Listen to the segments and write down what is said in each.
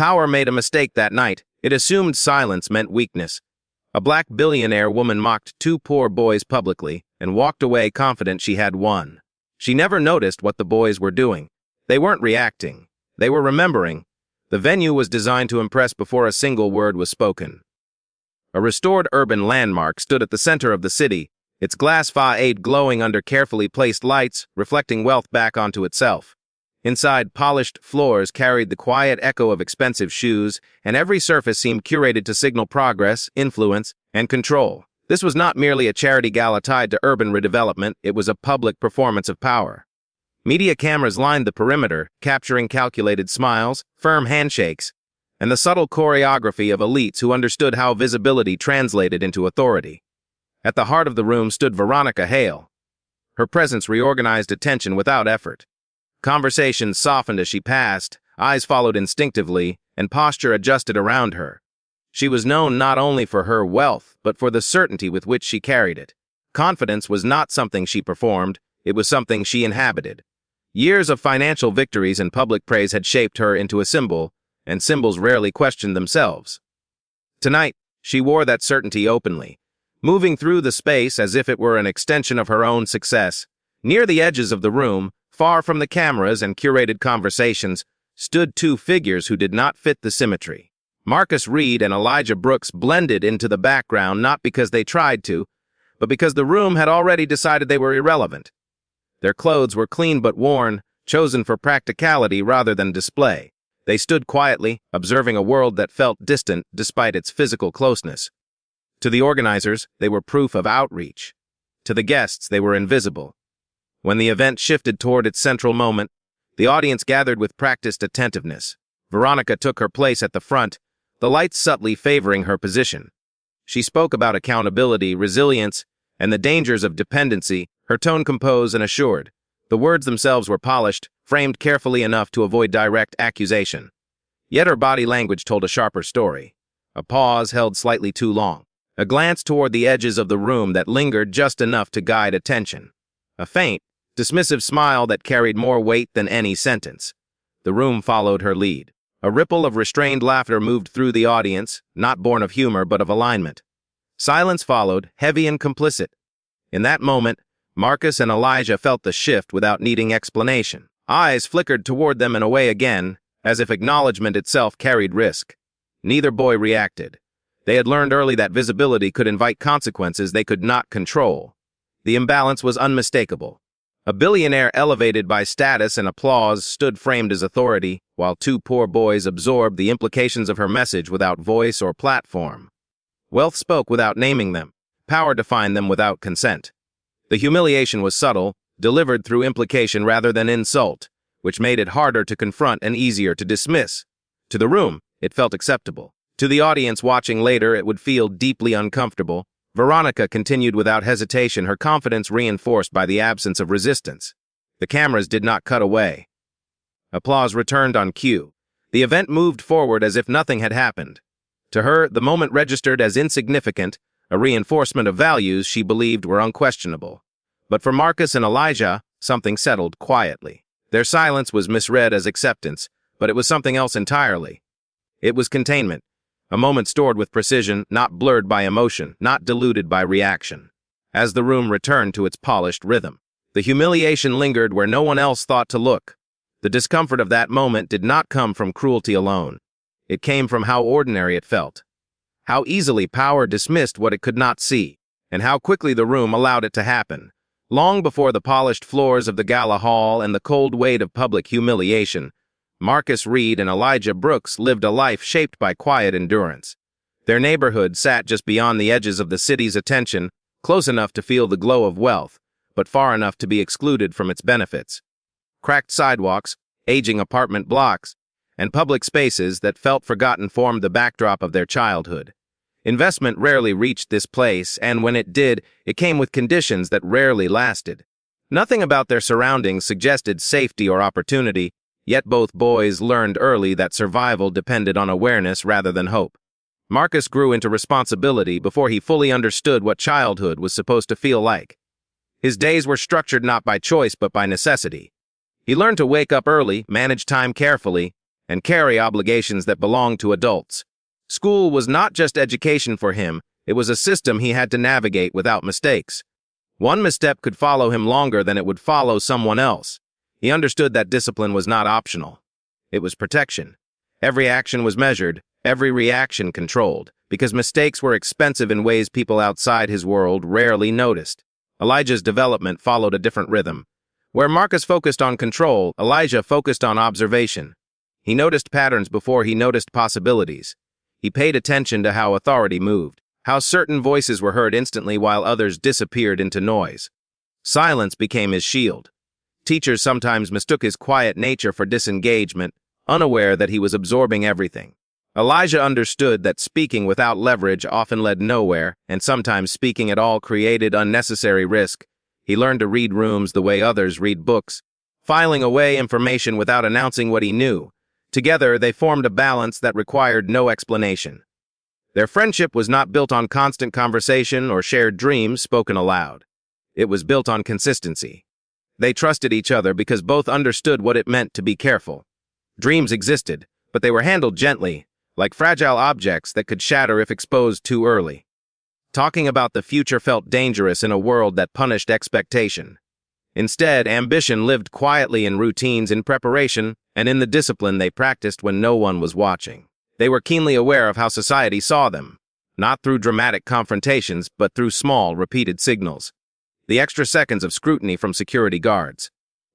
Power made a mistake that night. It assumed silence meant weakness. A black billionaire woman mocked two poor boys publicly and walked away confident she had won. She never noticed what the boys were doing. They weren't reacting. They were remembering. The venue was designed to impress before a single word was spoken. A restored urban landmark stood at the center of the city, its glass facade glowing under carefully placed lights, reflecting wealth back onto itself. Inside, polished floors carried the quiet echo of expensive shoes, and every surface seemed curated to signal progress, influence, and control. This was not merely a charity gala tied to urban redevelopment, it was a public performance of power. Media cameras lined the perimeter, capturing calculated smiles, firm handshakes, and the subtle choreography of elites who understood how visibility translated into authority. At the heart of the room stood Veronica Hale. Her presence reorganized attention without effort. Conversations softened as she passed, eyes followed instinctively, and posture adjusted around her. She was known not only for her wealth, but for the certainty with which she carried it. Confidence was not something she performed, it was something she inhabited. Years of financial victories and public praise had shaped her into a symbol, and symbols rarely questioned themselves. Tonight, she wore that certainty openly, moving through the space as if it were an extension of her own success. Near the edges of the room, far from the cameras and curated conversations, stood two figures who did not fit the symmetry. Marcus Reed and Elijah Brooks blended into the background not because they tried to, but because the room had already decided they were irrelevant. Their clothes were clean but worn, chosen for practicality rather than display. They stood quietly, observing a world that felt distant despite its physical closeness. To the organizers, they were proof of outreach. To the guests, they were invisible. When the event shifted toward its central moment, the audience gathered with practiced attentiveness. Veronica took her place at the front, the lights subtly favoring her position. She spoke about accountability, resilience, and the dangers of dependency, her tone composed and assured. The words themselves were polished, framed carefully enough to avoid direct accusation. Yet her body language told a sharper story. A pause held slightly too long. A glance toward the edges of the room that lingered just enough to guide attention. A faint, dismissive smile that carried more weight than any sentence. The room followed her lead. A ripple of restrained laughter moved through the audience, not born of humor but of alignment. Silence followed, heavy and complicit. In that moment, Marcus and Elijah felt the shift without needing explanation. Eyes flickered toward them and away again, as if acknowledgement itself carried risk. Neither boy reacted. They had learned early that visibility could invite consequences they could not control. The imbalance was unmistakable. A billionaire elevated by status and applause stood framed as authority, while two poor boys absorbed the implications of her message without voice or platform. Wealth spoke without naming them. Power defined them without consent. The humiliation was subtle, delivered through implication rather than insult, which made it harder to confront and easier to dismiss. To the room, it felt acceptable. To the audience watching later, it would feel deeply uncomfortable. Veronica continued without hesitation, her confidence reinforced by the absence of resistance. The cameras did not cut away. Applause returned on cue. The event moved forward as if nothing had happened. To her, the moment registered as insignificant, a reinforcement of values she believed were unquestionable. But for Marcus and Elijah, something settled quietly. Their silence was misread as acceptance, but it was something else entirely. It was containment, a moment stored with precision, not blurred by emotion, not diluted by reaction. As the room returned to its polished rhythm, the humiliation lingered where no one else thought to look. The discomfort of that moment did not come from cruelty alone. It came from how ordinary it felt. How easily power dismissed what it could not see, and how quickly the room allowed it to happen. Long before the polished floors of the gala hall and the cold weight of public humiliation, Marcus Reed and Elijah Brooks lived a life shaped by quiet endurance. Their neighborhood sat just beyond the edges of the city's attention, close enough to feel the glow of wealth, but far enough to be excluded from its benefits. Cracked sidewalks, aging apartment blocks, and public spaces that felt forgotten formed the backdrop of their childhood. Investment rarely reached this place, and when it did, it came with conditions that rarely lasted. Nothing about their surroundings suggested safety or opportunity, yet both boys learned early that survival depended on awareness rather than hope. Marcus grew into responsibility before he fully understood what childhood was supposed to feel like. His days were structured not by choice but by necessity. He learned to wake up early, manage time carefully, and carry obligations that belonged to adults. School was not just education for him, it was a system he had to navigate without mistakes. One misstep could follow him longer than it would follow someone else. He understood that discipline was not optional. It was protection. Every action was measured, every reaction controlled, because mistakes were expensive in ways people outside his world rarely noticed. Elijah's development followed a different rhythm. Where Marcus focused on control, Elijah focused on observation. He noticed patterns before he noticed possibilities. He paid attention to how authority moved, how certain voices were heard instantly while others disappeared into noise. Silence became his shield. Teachers sometimes mistook his quiet nature for disengagement, unaware that he was absorbing everything. Elijah understood that speaking without leverage often led nowhere, and sometimes speaking at all created unnecessary risk. He learned to read rooms the way others read books, filing away information without announcing what he knew. Together, they formed a balance that required no explanation. Their friendship was not built on constant conversation or shared dreams spoken aloud. It was built on consistency. They trusted each other because both understood what it meant to be careful. Dreams existed, but they were handled gently, like fragile objects that could shatter if exposed too early. Talking about the future felt dangerous in a world that punished expectation. Instead, ambition lived quietly in routines, in preparation, and in the discipline they practiced when no one was watching. They were keenly aware of how society saw them, not through dramatic confrontations, but through small, repeated signals. The extra seconds of scrutiny from security guards.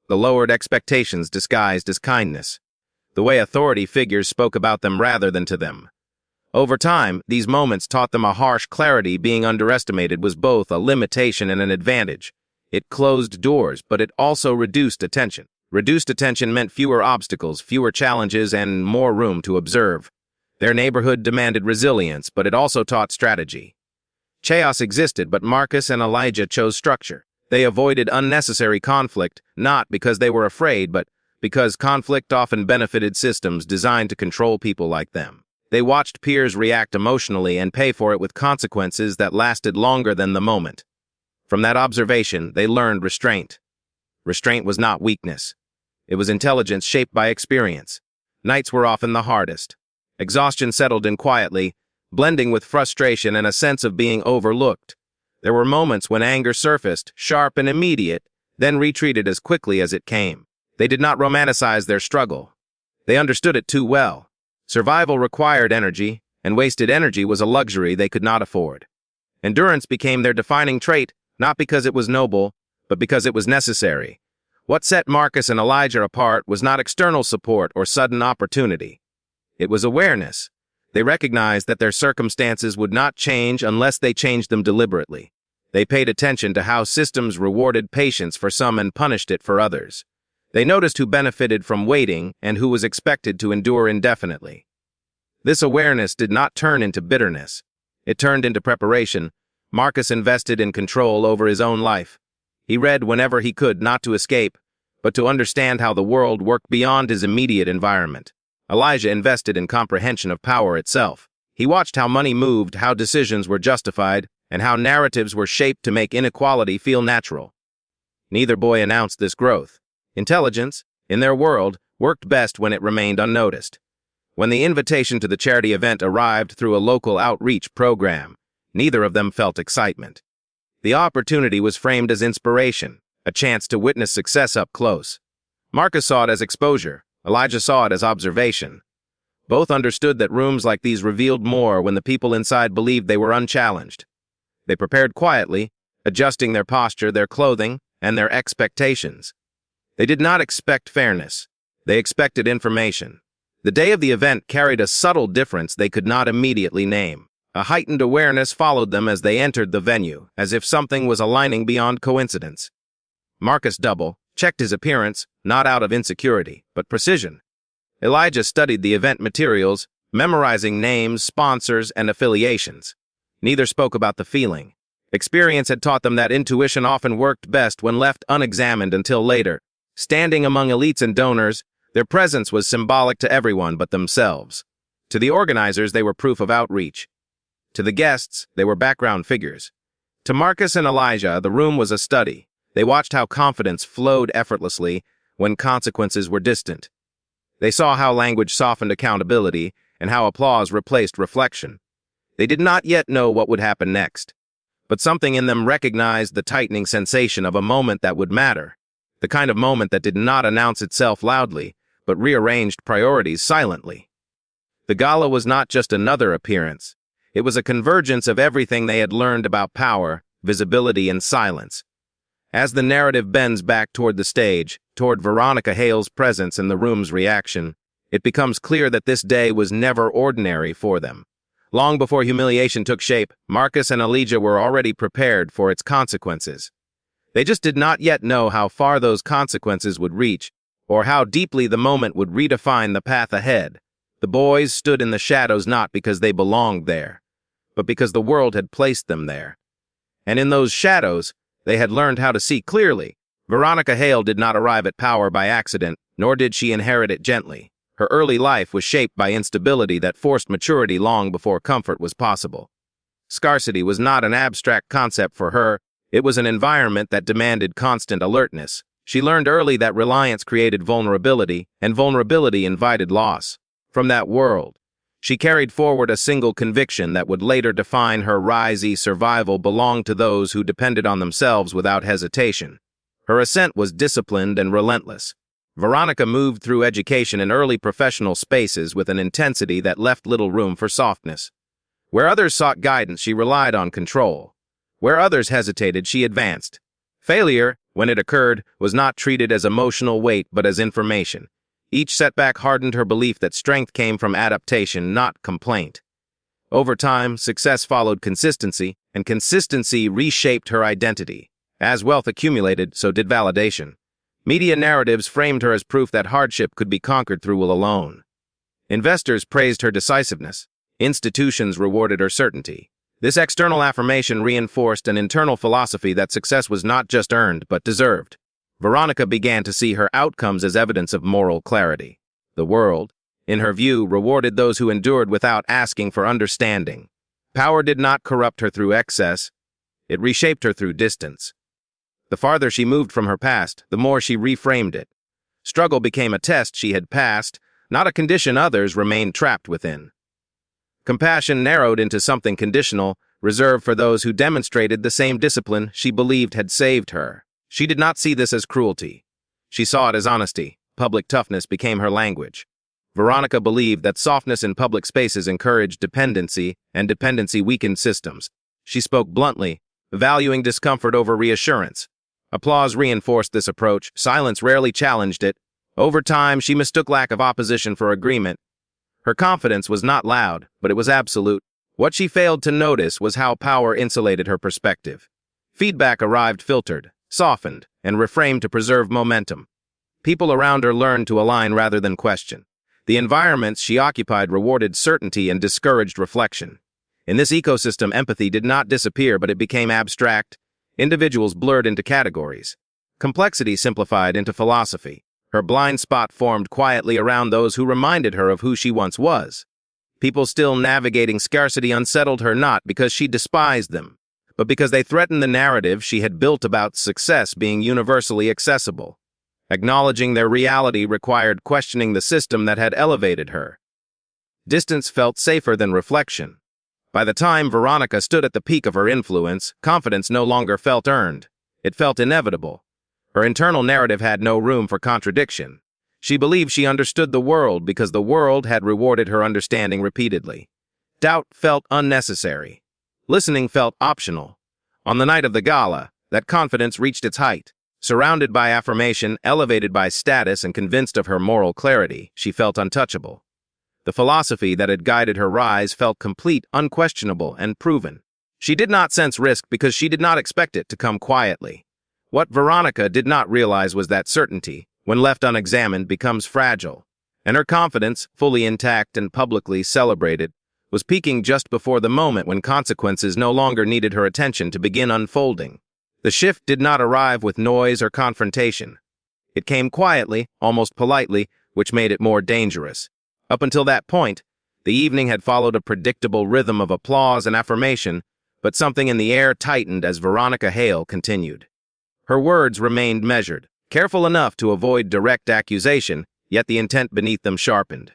The lowered expectations disguised as kindness. The way authority figures spoke about them rather than to them. Over time, these moments taught them a harsh clarity. Being underestimated was both a limitation and an advantage. It closed doors, but it also reduced attention. Reduced attention meant fewer obstacles, fewer challenges, and more room to observe. Their neighborhood demanded resilience, but it also taught strategy. Chaos existed, but Marcus and Elijah chose structure. They avoided unnecessary conflict, not because they were afraid, but because conflict often benefited systems designed to control people like them. They watched peers react emotionally and pay for it with consequences that lasted longer than the moment. From that observation, they learned restraint. Restraint was not weakness. It was intelligence shaped by experience. Nights were often the hardest. Exhaustion settled in quietly, blending with frustration and a sense of being overlooked. There were moments when anger surfaced, sharp and immediate, then retreated as quickly as it came. They did not romanticize their struggle. They understood it too well. Survival required energy, and wasted energy was a luxury they could not afford. Endurance became their defining trait, not because it was noble, but because it was necessary. What set Marcus and Elijah apart was not external support or sudden opportunity. It was awareness. They recognized that their circumstances would not change unless they changed them deliberately. They paid attention to how systems rewarded patience for some and punished it for others. They noticed who benefited from waiting and who was expected to endure indefinitely. This awareness did not turn into bitterness. It turned into preparation. Marcus invested in control over his own life. He read whenever he could, not to escape, but to understand how the world worked beyond his immediate environment. Elijah invested in comprehension of power itself. He watched how money moved, how decisions were justified, and how narratives were shaped to make inequality feel natural. Neither boy announced this growth. Intelligence, in their world, worked best when it remained unnoticed. When the invitation to the charity event arrived through a local outreach program, neither of them felt excitement. The opportunity was framed as inspiration, a chance to witness success up close. Marcus saw it as exposure. Elijah saw it as observation. Both understood that rooms like these revealed more when the people inside believed they were unchallenged. They prepared quietly, adjusting their posture, their clothing, and their expectations. They did not expect fairness. They expected information. The day of the event carried a subtle difference they could not immediately name. A heightened awareness followed them as they entered the venue, as if something was aligning beyond coincidence. Marcus checked his appearance, not out of insecurity, but precision. Elijah studied the event materials, memorizing names, sponsors, and affiliations. Neither spoke about the feeling. Experience had taught them that intuition often worked best when left unexamined until later. Standing among elites and donors, their presence was symbolic to everyone but themselves. To the organizers, they were proof of outreach. To the guests, they were background figures. To Marcus and Elijah, the room was a study. They watched how confidence flowed effortlessly when consequences were distant. They saw how language softened accountability and how applause replaced reflection. They did not yet know what would happen next, but something in them recognized the tightening sensation of a moment that would matter, the kind of moment that did not announce itself loudly, but rearranged priorities silently. The gala was not just another appearance. It was a convergence of everything they had learned about power, visibility, and silence. As the narrative bends back toward the stage, toward Veronica Hale's presence and the room's reaction, it becomes clear that this day was never ordinary for them. Long before humiliation took shape, Marcus and Elijah were already prepared for its consequences. They just did not yet know how far those consequences would reach, or how deeply the moment would redefine the path ahead. The boys stood in the shadows not because they belonged there, but because the world had placed them there. And in those shadows, they had learned how to see clearly. Veronica Hale did not arrive at power by accident, nor did she inherit it gently. Her early life was shaped by instability that forced maturity long before comfort was possible. Scarcity was not an abstract concept for her, it was an environment that demanded constant alertness. She learned early that reliance created vulnerability, and vulnerability invited loss. From that world, she carried forward a single conviction that would later define her rising survival belonged to those who depended on themselves without hesitation. Her ascent was disciplined and relentless. Veronica moved through education and early professional spaces with an intensity that left little room for softness. Where others sought guidance, she relied on control. Where others hesitated, she advanced. Failure, when it occurred, was not treated as emotional weight but as information. Each setback hardened her belief that strength came from adaptation, not complaint. Over time, success followed consistency, and consistency reshaped her identity. As wealth accumulated, so did validation. Media narratives framed her as proof that hardship could be conquered through will alone. Investors praised her decisiveness. Institutions rewarded her certainty. This external affirmation reinforced an internal philosophy that success was not just earned, but deserved. Veronica began to see her outcomes as evidence of moral clarity. The world, in her view, rewarded those who endured without asking for understanding. Power did not corrupt her through excess. It reshaped her through distance. The farther she moved from her past, the more she reframed it. Struggle became a test she had passed, not a condition others remained trapped within. Compassion narrowed into something conditional, reserved for those who demonstrated the same discipline she believed had saved her. She did not see this as cruelty. She saw it as honesty. Public toughness became her language. Veronica believed that softness in public spaces encouraged dependency, and dependency weakened systems. She spoke bluntly, valuing discomfort over reassurance. Applause reinforced this approach. Silence rarely challenged it. Over time, she mistook lack of opposition for agreement. Her confidence was not loud, but it was absolute. What she failed to notice was how power insulated her perspective. Feedback arrived filtered, softened, and reframed to preserve momentum. People around her learned to align rather than question. The environments she occupied rewarded certainty and discouraged reflection. In this ecosystem, empathy did not disappear, but it became abstract. Individuals blurred into categories. Complexity simplified into philosophy. Her blind spot formed quietly around those who reminded her of who she once was. People still navigating scarcity unsettled her not because she despised them, but because they threatened the narrative she had built about success being universally accessible. Acknowledging their reality required questioning the system that had elevated her. Distance felt safer than reflection. By the time Veronica stood at the peak of her influence, confidence no longer felt earned. It felt inevitable. Her internal narrative had no room for contradiction. She believed she understood the world because the world had rewarded her understanding repeatedly. Doubt felt unnecessary. Listening felt optional. On the night of the gala, that confidence reached its height. Surrounded by affirmation, elevated by status, and convinced of her moral clarity, she felt untouchable. The philosophy that had guided her rise felt complete, unquestionable, and proven. She did not sense risk because she did not expect it to come quietly. What Veronica did not realize was that certainty, when left unexamined, becomes fragile, and her confidence, fully intact and publicly celebrated, was peaking just before the moment when consequences no longer needed her attention to begin unfolding. The shift did not arrive with noise or confrontation. It came quietly, almost politely, which made it more dangerous. Up until that point, the evening had followed a predictable rhythm of applause and affirmation, but something in the air tightened as Veronica Hale continued. Her words remained measured, careful enough to avoid direct accusation, yet the intent beneath them sharpened.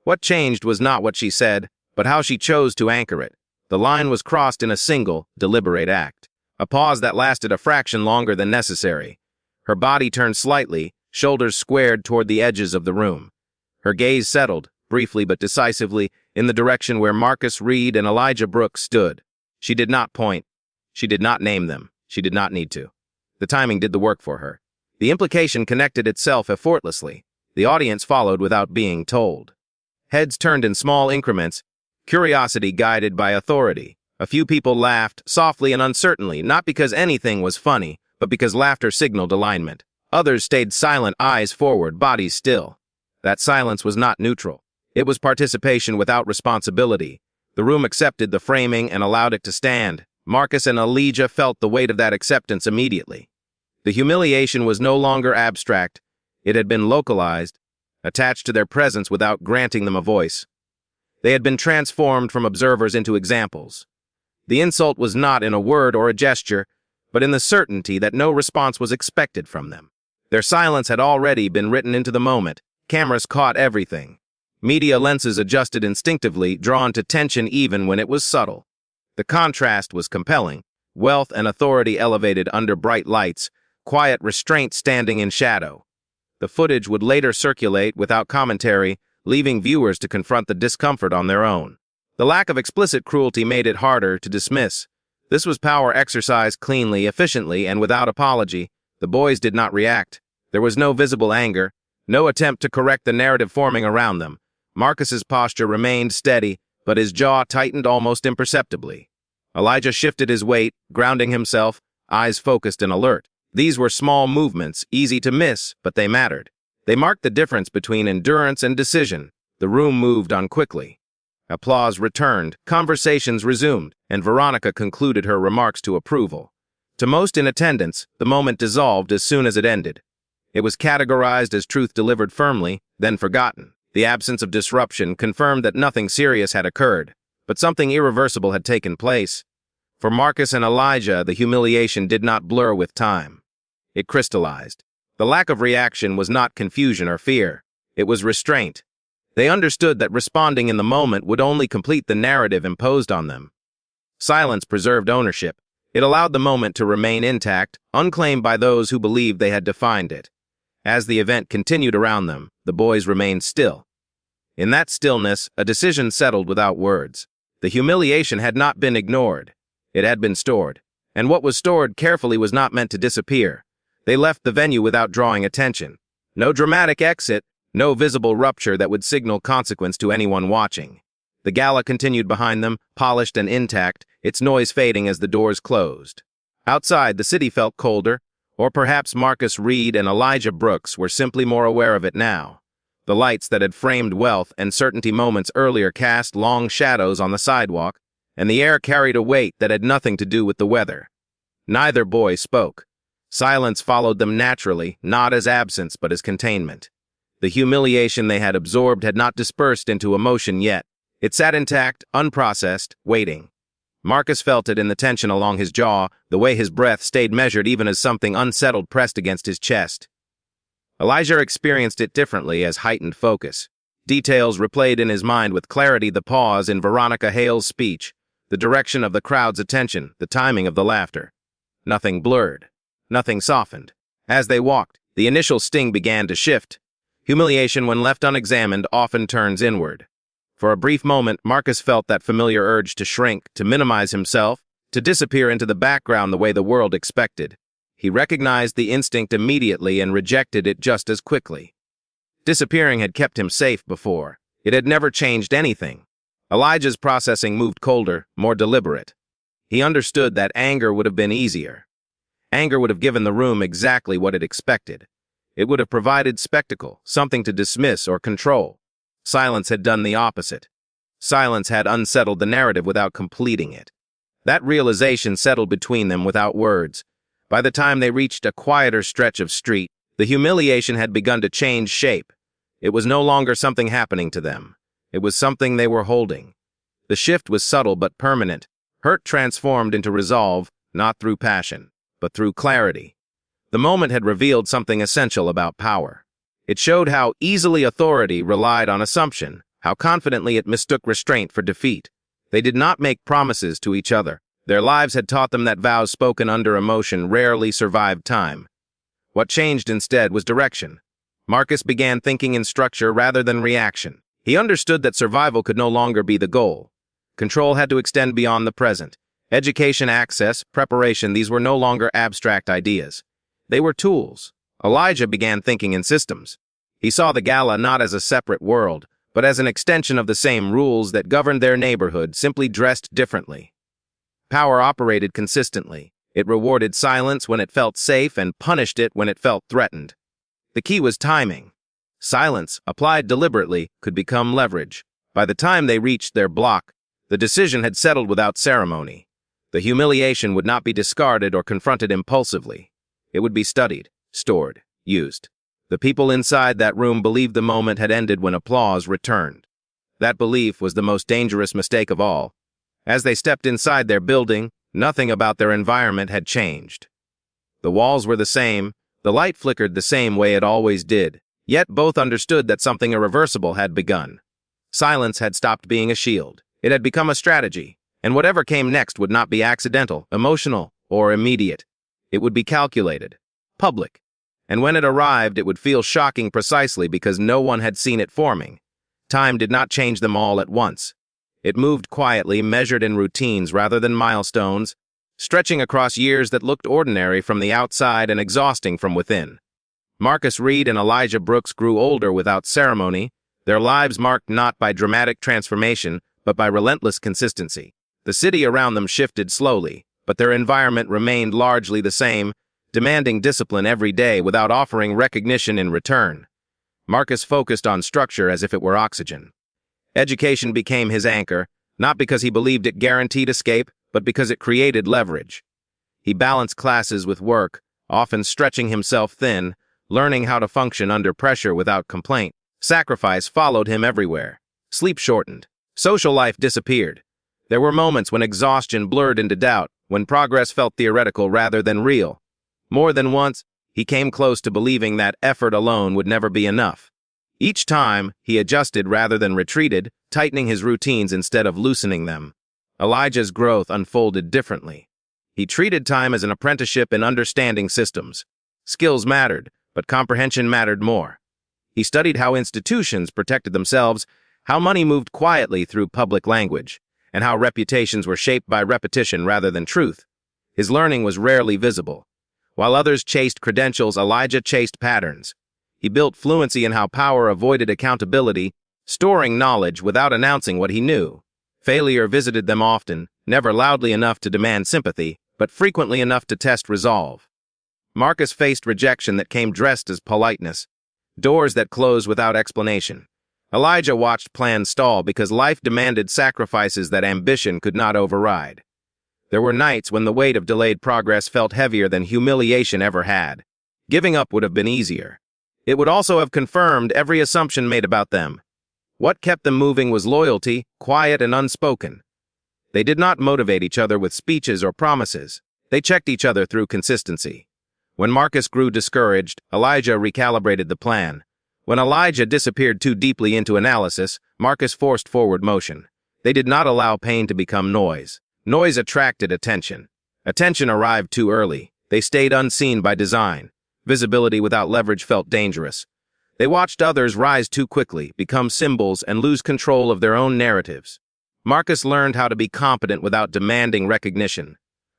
What changed was not what she said, but how she chose to anchor it. The line was crossed in a single, deliberate act. A pause that lasted a fraction longer than necessary. Her body turned slightly, shoulders squared toward the edges of the room. Her gaze settled, briefly but decisively, in the direction where Marcus Reed and Elijah Brooks stood. She did not point. She did not name them. She did not need to. The timing did the work for her. The implication connected itself effortlessly. The audience followed without being told. Heads turned in small increments, curiosity guided by authority. A few people laughed, softly and uncertainly, not because anything was funny, but because laughter signaled alignment. Others stayed silent, eyes forward, bodies still. That silence was not neutral. It was participation without responsibility. The room accepted the framing and allowed it to stand. Marcus and Elijah felt the weight of that acceptance immediately. The humiliation was no longer abstract. It had been localized, attached to their presence without granting them a voice. They had been transformed from observers into examples. The insult was not in a word or a gesture, but in the certainty that no response was expected from them. Their silence had already been written into the moment. Cameras caught everything. Media lenses adjusted instinctively, drawn to tension even when it was subtle. The contrast was compelling. Wealth and authority elevated under bright lights, quiet restraint standing in shadow. The footage would later circulate without commentary, leaving viewers to confront the discomfort on their own. The lack of explicit cruelty made it harder to dismiss. This was power exercised cleanly, efficiently, and without apology. The boys did not react. There was no visible anger, no attempt to correct the narrative forming around them. Marcus's posture remained steady, but his jaw tightened almost imperceptibly. Elijah shifted his weight, grounding himself, eyes focused and alert. These were small movements, easy to miss, but they mattered. They marked the difference between endurance and decision. The room moved on quickly. Applause returned, conversations resumed, and Veronica concluded her remarks to approval. To most in attendance, the moment dissolved as soon as it ended. It was categorized as truth delivered firmly, then forgotten. The absence of disruption confirmed that nothing serious had occurred, but something irreversible had taken place. For Marcus and Elijah, the humiliation did not blur with time. It crystallized. The lack of reaction was not confusion or fear. It was restraint. They understood that responding in the moment would only complete the narrative imposed on them. Silence preserved ownership. It allowed the moment to remain intact, unclaimed by those who believed they had defined it. As the event continued around them, the boys remained still. In that stillness, a decision settled without words. The humiliation had not been ignored. It had been stored. And what was stored carefully was not meant to disappear. They left the venue without drawing attention. No dramatic exit, no visible rupture that would signal consequence to anyone watching. The gala continued behind them, polished and intact, its noise fading as the doors closed. Outside, the city felt colder, or perhaps Marcus Reed and Elijah Brooks were simply more aware of it now. The lights that had framed wealth and certainty moments earlier cast long shadows on the sidewalk, and the air carried a weight that had nothing to do with the weather. Neither boy spoke. Silence followed them naturally, not as absence but as containment. The humiliation they had absorbed had not dispersed into emotion yet. It sat intact, unprocessed, waiting. Marcus felt it in the tension along his jaw, the way his breath stayed measured even as something unsettled pressed against his chest. Elijah experienced it differently as heightened focus. Details replayed in his mind with clarity: the pause in Veronica Hale's speech, the direction of the crowd's attention, the timing of the laughter. Nothing blurred. Nothing softened. As they walked, the initial sting began to shift. Humiliation, when left unexamined, often turns inward. For a brief moment, Marcus felt that familiar urge to shrink, to minimize himself, to disappear into the background the way the world expected. He recognized the instinct immediately and rejected it just as quickly. Disappearing had kept him safe before. It had never changed anything. Elijah's processing moved colder, more deliberate. He understood that anger would have been easier. Anger would have given the room exactly what it expected. It would have provided spectacle, something to dismiss or control. Silence had done the opposite. Silence had unsettled the narrative without completing it. That realization settled between them without words. By the time they reached a quieter stretch of street, the humiliation had begun to change shape. It was no longer something happening to them. It was something they were holding. The shift was subtle but permanent. Hurt transformed into resolve, not through passion, but through clarity. The moment had revealed something essential about power. It showed how easily authority relied on assumption, how confidently it mistook restraint for defeat. They did not make promises to each other. Their lives had taught them that vows spoken under emotion rarely survived time. What changed instead was direction. Marcus began thinking in structure rather than reaction. He understood that survival could no longer be the goal. Control had to extend beyond the present. Education, access, preparation, these were no longer abstract ideas. They were tools. Elijah began thinking in systems. He saw the gala not as a separate world, but as an extension of the same rules that governed their neighborhood, simply dressed differently. Power operated consistently. It rewarded silence when it felt safe and punished it when it felt threatened. The key was timing. Silence, applied deliberately, could become leverage. By the time they reached their block, the decision had settled without ceremony. The humiliation would not be discarded or confronted impulsively. It would be studied, stored, used. The people inside that room believed the moment had ended when applause returned. That belief was the most dangerous mistake of all. As they stepped inside their building, nothing about their environment had changed. The walls were the same, the light flickered the same way it always did, yet both understood that something irreversible had begun. Silence had stopped being a shield. It had become a strategy, and whatever came next would not be accidental, emotional, or immediate. It would be calculated, public, and when it arrived, it would feel shocking precisely because no one had seen it forming. Time did not change them all at once. It moved quietly, measured in routines rather than milestones, stretching across years that looked ordinary from the outside and exhausting from within. Marcus Reed and Elijah Brooks grew older without ceremony, their lives marked not by dramatic transformation, but by relentless consistency. The city around them shifted slowly, but their environment remained largely the same, demanding discipline every day without offering recognition in return. Marcus focused on structure as if it were oxygen. Education became his anchor, not because he believed it guaranteed escape, but because it created leverage. He balanced classes with work, often stretching himself thin, learning how to function under pressure without complaint. Sacrifice followed him everywhere. Sleep shortened. Social life disappeared. There were moments when exhaustion blurred into doubt, when progress felt theoretical rather than real. More than once, he came close to believing that effort alone would never be enough. Each time, he adjusted rather than retreated, tightening his routines instead of loosening them. Elijah's growth unfolded differently. He treated time as an apprenticeship in understanding systems. Skills mattered, but comprehension mattered more. He studied how institutions protected themselves, how money moved quietly through public language, and how reputations were shaped by repetition rather than truth. His learning was rarely visible. While others chased credentials, Elijah chased patterns. He built fluency in how power avoided accountability, storing knowledge without announcing what he knew. Failure visited them often, never loudly enough to demand sympathy, but frequently enough to test resolve. Marcus faced rejection that came dressed as politeness, doors that closed without explanation. Elijah watched plans stall because life demanded sacrifices that ambition could not override. There were nights when the weight of delayed progress felt heavier than humiliation ever had. Giving up would have been easier. It would also have confirmed every assumption made about them. What kept them moving was loyalty, quiet and unspoken. They did not motivate each other with speeches or promises. They checked each other through consistency. When Marcus grew discouraged, Elijah recalibrated the plan. When Elijah disappeared too deeply into analysis, Marcus forced forward motion. They did not allow pain to become noise. Noise attracted attention. Attention arrived too early. They stayed unseen by design. Visibility without leverage felt dangerous. They watched others rise too quickly, become symbols, and lose control of their own narratives. Marcus learned how to be competent without demanding recognition.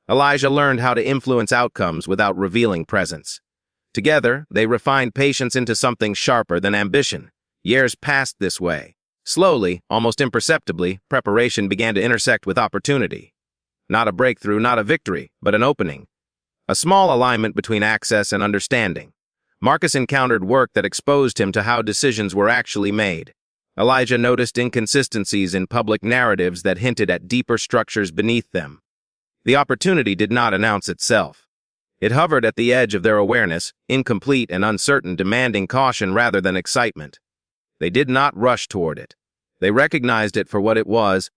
Elijah learned how to influence outcomes without revealing presence. Together, they refined patience into something sharper than ambition. Years passed this way. Slowly, almost imperceptibly, preparation began to intersect with opportunity. Not a breakthrough, not a victory, but an opening. A small alignment between access and understanding. Marcus encountered work that exposed him to how decisions were actually made. Elijah noticed inconsistencies in public narratives that hinted at deeper structures beneath them. The opportunity did not announce itself. It hovered at the edge of their awareness, incomplete and uncertain, demanding caution rather than excitement. They did not rush toward it. They recognized it for what it was,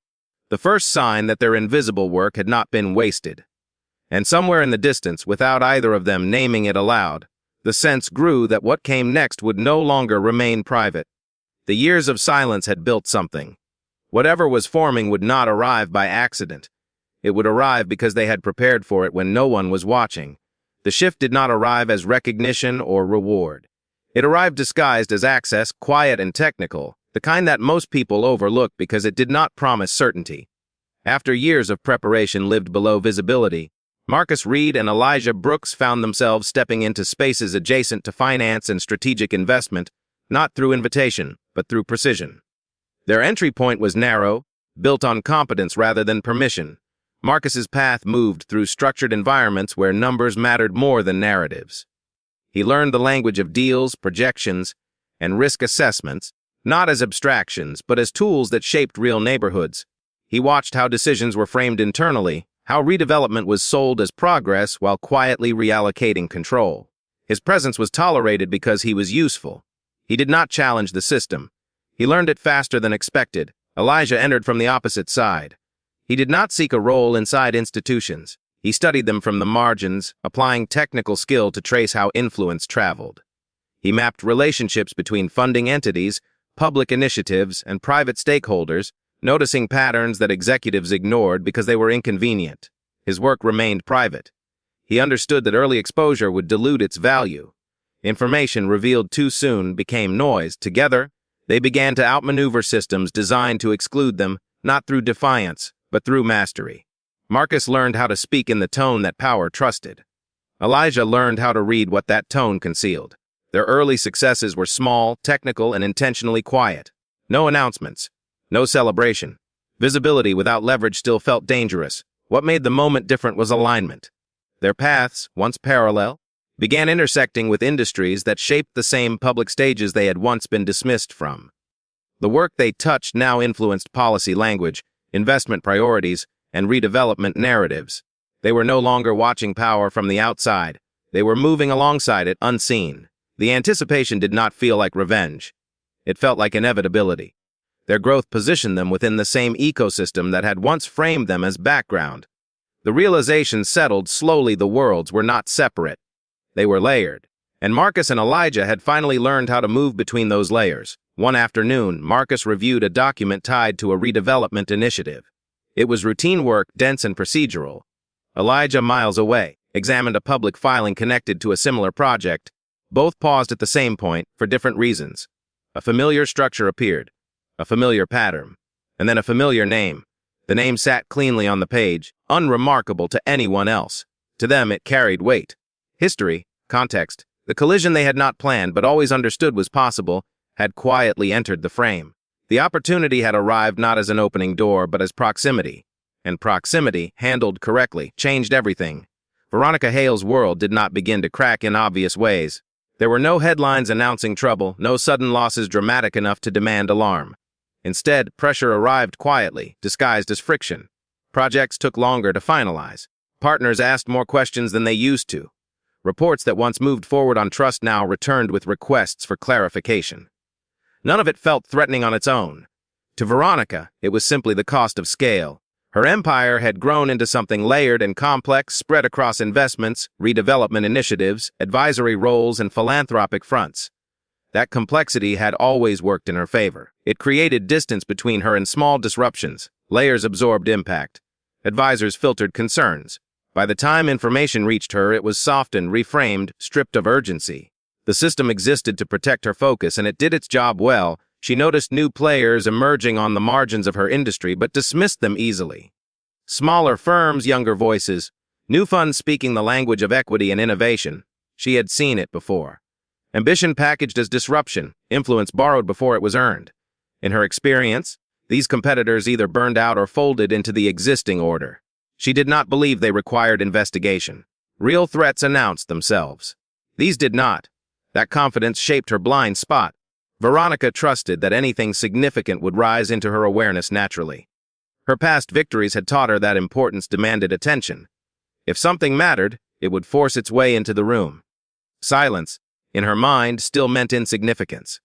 the first sign that their invisible work had not been wasted. And somewhere in the distance, without either of them naming it aloud, The sense grew that what came next would no longer remain private. The years of silence had built something. Whatever was forming would not arrive by accident. It would arrive because they had prepared for it when no one was watching. The shift did not arrive as recognition or reward. It arrived disguised as access, quiet and technical, the kind that most people overlook because it did not promise certainty. After years of preparation lived below visibility, Marcus Reed and Elijah Brooks found themselves stepping into spaces adjacent to finance and strategic investment, not through invitation, but through precision. Their entry point was narrow, built on competence rather than permission. Marcus's path moved through structured environments where numbers mattered more than narratives. He learned the language of deals, projections, and risk assessments, not as abstractions, but as tools that shaped real neighborhoods. He watched how decisions were framed internally, how redevelopment was sold as progress while quietly reallocating control. His presence was tolerated because he was useful. He did not challenge the system. He learned it faster than expected. Elijah entered from the opposite side. He did not seek a role inside institutions. He studied them from the margins, applying technical skill to trace how influence traveled. He mapped relationships between funding entities, public initiatives, and private stakeholders, noticing patterns that executives ignored because they were inconvenient. His work remained private. He understood that early exposure would dilute its value. Information revealed too soon became noise. Together, they began to outmaneuver systems designed to exclude them, not through defiance, but through mastery. Marcus learned how to speak in the tone that power trusted. Elijah learned how to read what that tone concealed. Their early successes were small, technical, and intentionally quiet. No announcements. No celebration. Visibility without leverage still felt dangerous. What made the moment different was alignment. Their paths, once parallel, began intersecting with industries that shaped the same public stages they had once been dismissed from. The work they touched now influenced policy language, investment priorities, and redevelopment narratives. They were no longer watching power from the outside. They were moving alongside it unseen. The anticipation did not feel like revenge. It felt like inevitability. Their growth positioned them within the same ecosystem that had once framed them as background. The realization settled slowly. The worlds were not separate. They were layered. And Marcus and Elijah had finally learned how to move between those layers. One afternoon, Marcus reviewed a document tied to a redevelopment initiative. It was routine work, dense and procedural. Elijah, miles away, examined a public filing connected to a similar project. Both paused at the same point for different reasons. A familiar structure appeared, a familiar pattern, and then a familiar name. The name sat cleanly on the page, unremarkable to anyone else. To them, it carried weight. History, context, the collision they had not planned but always understood was possible, had quietly entered the frame. The opportunity had arrived not as an opening door but as proximity. And proximity, handled correctly, changed everything. Veronica Hale's world did not begin to crack in obvious ways. There were no headlines announcing trouble, no sudden losses dramatic enough to demand alarm. Instead, pressure arrived quietly, disguised as friction. Projects took longer to finalize. Partners asked more questions than they used to. Reports that once moved forward on trust now returned with requests for clarification. None of it felt threatening on its own. To Veronica, it was simply the cost of scale. Her empire had grown into something layered and complex, spread across investments, redevelopment initiatives, advisory roles, and philanthropic fronts. That complexity had always worked in her favor. It created distance between her and small disruptions. Layers absorbed impact. Advisors filtered concerns. By the time information reached her, it was softened, reframed, stripped of urgency. The system existed to protect her focus, and it did its job well. She noticed new players emerging on the margins of her industry, but dismissed them easily. Smaller firms, younger voices, new funds speaking the language of equity and innovation. She had seen it before. Ambition packaged as disruption, influence borrowed before it was earned. In her experience, these competitors either burned out or folded into the existing order. She did not believe they required investigation. Real threats announced themselves. These did not. That confidence shaped her blind spot. Veronica trusted that anything significant would rise into her awareness naturally. Her past victories had taught her that importance demanded attention. If something mattered, it would force its way into the room. Silence, in her mind, still meant insignificance.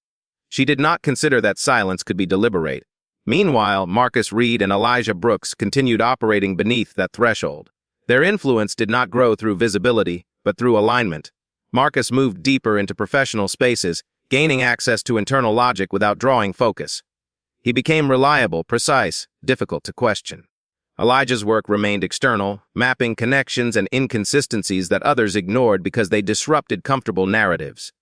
She did not consider that silence could be deliberate. Meanwhile, Marcus Reed and Elijah Brooks continued operating beneath that threshold. Their influence did not grow through visibility, but through alignment. Marcus moved deeper into professional spaces, gaining access to internal logic without drawing focus. He became reliable, precise, difficult to question. Elijah's work remained external, mapping connections and inconsistencies that others ignored because they disrupted comfortable narratives.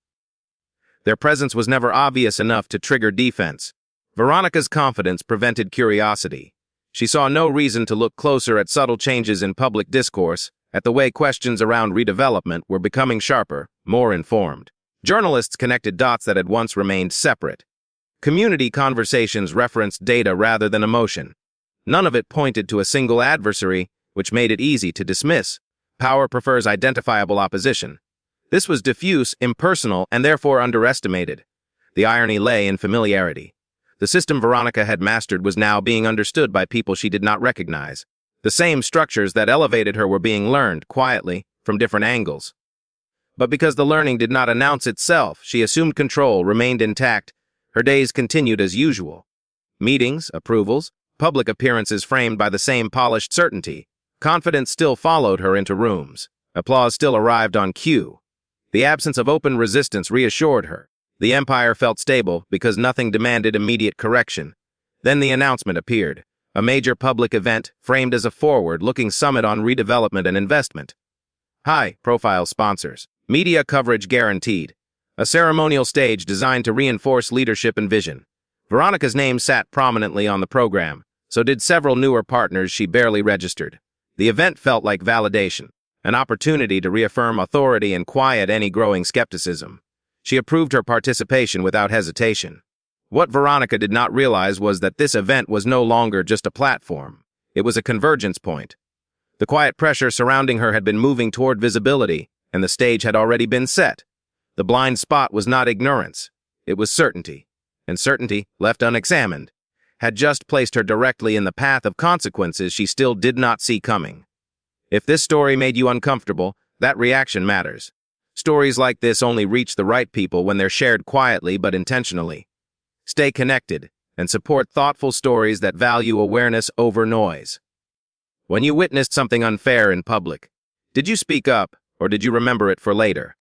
Their presence was never obvious enough to trigger defense. Veronica's confidence prevented curiosity. She saw no reason to look closer at subtle changes in public discourse, at the way questions around redevelopment were becoming sharper, more informed. Journalists connected dots that had once remained separate. Community conversations referenced data rather than emotion. None of it pointed to a single adversary, which made it easy to dismiss. Power prefers identifiable opposition. This was diffuse, impersonal, and therefore underestimated. The irony lay in familiarity. The system Veronica had mastered was now being understood by people she did not recognize. The same structures that elevated her were being learned, quietly, from different angles. But because the learning did not announce itself, she assumed control, remained intact. Her days continued as usual. Meetings, approvals, public appearances framed by the same polished certainty. Confidence still followed her into rooms. Applause still arrived on cue. The absence of open resistance reassured her. The empire felt stable because nothing demanded immediate correction. Then the announcement appeared. A major public event, framed as a forward-looking summit on redevelopment and investment. High-profile sponsors. Media coverage guaranteed. A ceremonial stage designed to reinforce leadership and vision. Veronica's name sat prominently on the program. So did several newer partners she barely registered. The event felt like validation, an opportunity to reaffirm authority and quiet any growing skepticism. She approved her participation without hesitation. What Veronica did not realize was that this event was no longer just a platform. It was a convergence point. The quiet pressure surrounding her had been moving toward visibility, and the stage had already been set. The blind spot was not ignorance. It was certainty. And certainty, left unexamined, had just placed her directly in the path of consequences she still did not see coming. If this story made you uncomfortable, that reaction matters. Stories like this only reach the right people when they're shared quietly but intentionally. Stay connected and support thoughtful stories that value awareness over noise. When you witnessed something unfair in public, did you speak up or did you remember it for later?